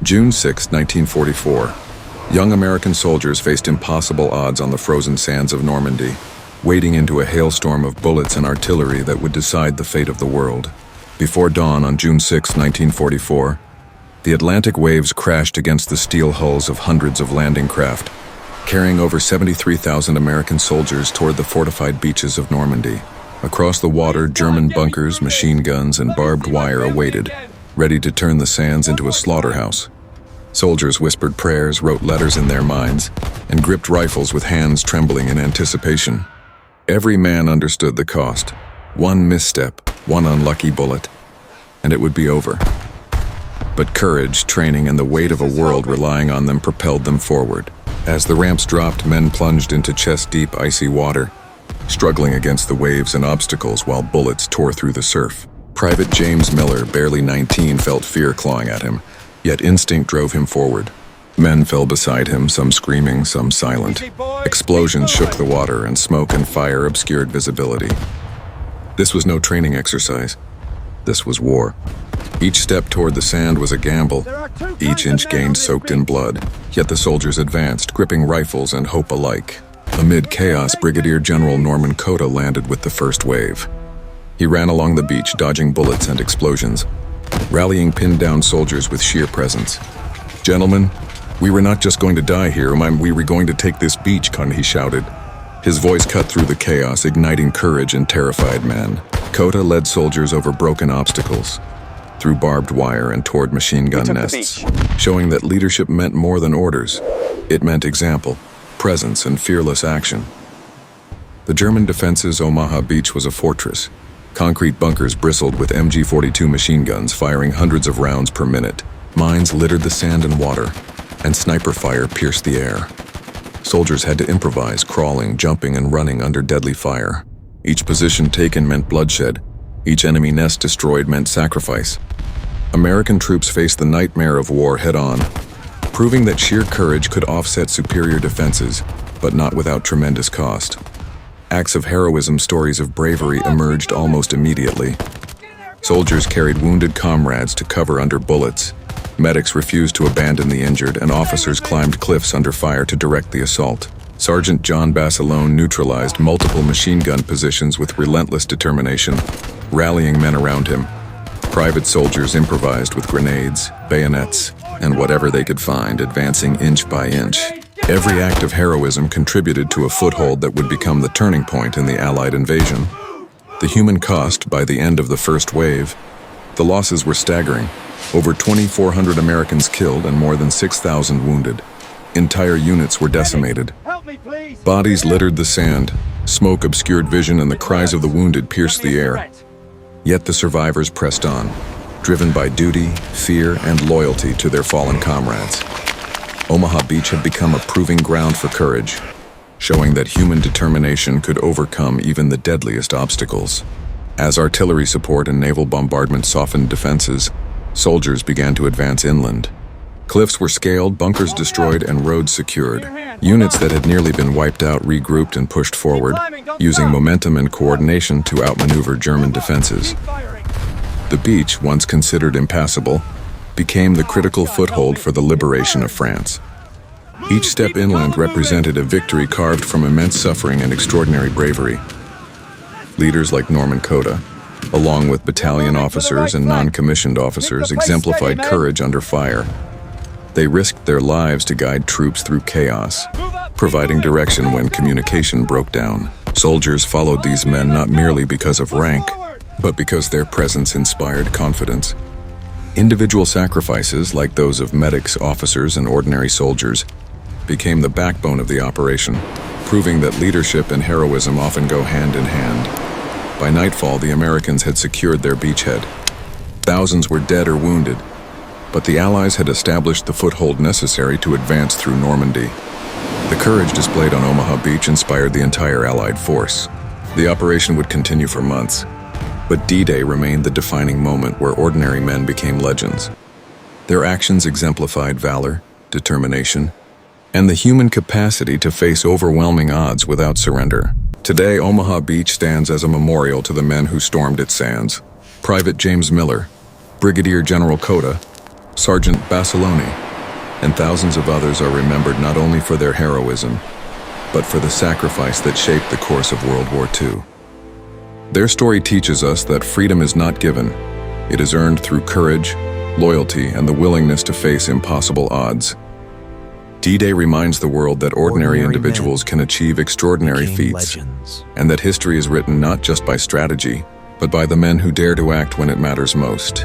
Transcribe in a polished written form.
June 6, 1944. Young American soldiers faced impossible odds on the frozen sands of Normandy, wading into a hailstorm of bullets and artillery that would decide the fate of the world. Before dawn on June 6, 1944, the Atlantic waves crashed against the steel hulls of hundreds of landing craft, carrying over 73,000 American soldiers toward the fortified beaches of Normandy. Across the water, German bunkers, machine guns, and barbed wire awaited, ready to turn the sands into a slaughterhouse. Soldiers whispered prayers, wrote letters in their minds, and gripped rifles with hands trembling in anticipation. Every man understood the cost. One misstep, one unlucky bullet, and it would be over. But courage, training, and the weight of a world relying on them propelled them forward. As the ramps dropped, men plunged into chest-deep icy water, struggling against the waves and obstacles while bullets tore through the surf. Private James Miller, barely 19, felt fear clawing at him, yet instinct drove him forward. Men fell beside him, some screaming, some silent. Explosions shook the water, and smoke and fire obscured visibility. This was no training exercise. This was war. Each step toward the sand was a gamble, each inch gained soaked in blood. Yet the soldiers advanced, gripping rifles and hope alike. Amid chaos, Brigadier General Norman Cota landed with the first wave. He ran along the beach, dodging bullets and explosions, rallying pinned-down soldiers with sheer presence. "Gentlemen, we were not just going to die here, we were going to take this beach," he shouted. His voice cut through the chaos, igniting courage in terrified men. Cota led soldiers over broken obstacles, through barbed wire and toward machine gun nests, showing that leadership meant more than orders. It meant example, presence, and fearless action. The German defense's Omaha Beach was a fortress. Concrete bunkers bristled with MG-42 machine guns firing hundreds of rounds per minute. Mines littered the sand and water, and sniper fire pierced the air. Soldiers had to improvise, crawling, jumping, and running under deadly fire. Each position taken meant bloodshed. Each enemy nest destroyed meant sacrifice. American troops faced the nightmare of war head-on, proving that sheer courage could offset superior defenses, but not without tremendous cost. Acts of heroism, stories of bravery emerged almost immediately. Soldiers carried wounded comrades to cover under bullets. Medics refused to abandon the injured, and officers climbed cliffs under fire to direct the assault. Sergeant John Basilone neutralized multiple machine gun positions with relentless determination, rallying men around him. Private soldiers improvised with grenades, bayonets, and whatever they could find, advancing inch by inch. Every act of heroism contributed to a foothold that would become the turning point in the Allied invasion. The human cost, by the end of the first wave, the losses were staggering. Over 2,400 Americans killed and more than 6,000 wounded. Entire units were decimated. Bodies littered the sand, smoke obscured vision, and the cries of the wounded pierced the air. Yet the survivors pressed on, driven by duty, fear, and loyalty to their fallen comrades. Omaha Beach had become a proving ground for courage, showing that human determination could overcome even the deadliest obstacles. As artillery support and naval bombardment softened defenses, soldiers began to advance inland. Cliffs were scaled, bunkers destroyed, and roads secured. Units that had nearly been wiped out regrouped and pushed forward, using momentum and coordination to outmaneuver German defenses. The beach, once considered impassable, became the critical foothold for the liberation of France. Each step inland represented a victory carved from immense suffering and extraordinary bravery. Leaders like Norman Cota, along with battalion officers and non-commissioned officers, exemplified courage under fire. They risked their lives to guide troops through chaos, providing direction when communication broke down. Soldiers followed these men not merely because of rank, but because their presence inspired confidence. Individual sacrifices, like those of medics, officers, and ordinary soldiers, became the backbone of the operation, proving that leadership and heroism often go hand in hand. By nightfall, the Americans had secured their beachhead. Thousands were dead or wounded, but the Allies had established the foothold necessary to advance through Normandy. The courage displayed on Omaha Beach inspired the entire Allied force. The operation would continue for months, but D-Day remained the defining moment where ordinary men became legends. Their actions exemplified valor, determination, and the human capacity to face overwhelming odds without surrender. Today, Omaha Beach stands as a memorial to the men who stormed its sands. Private James Miller, Brigadier General Cota, Sergeant Basiloni, and thousands of others are remembered not only for their heroism, but for the sacrifice that shaped the course of World War II. Their story teaches us that freedom is not given. It is earned through courage, loyalty, and the willingness to face impossible odds. D-Day reminds the world that ordinary individuals can achieve extraordinary feats, and that history is written not just by strategy, but by the men who dare to act when it matters most.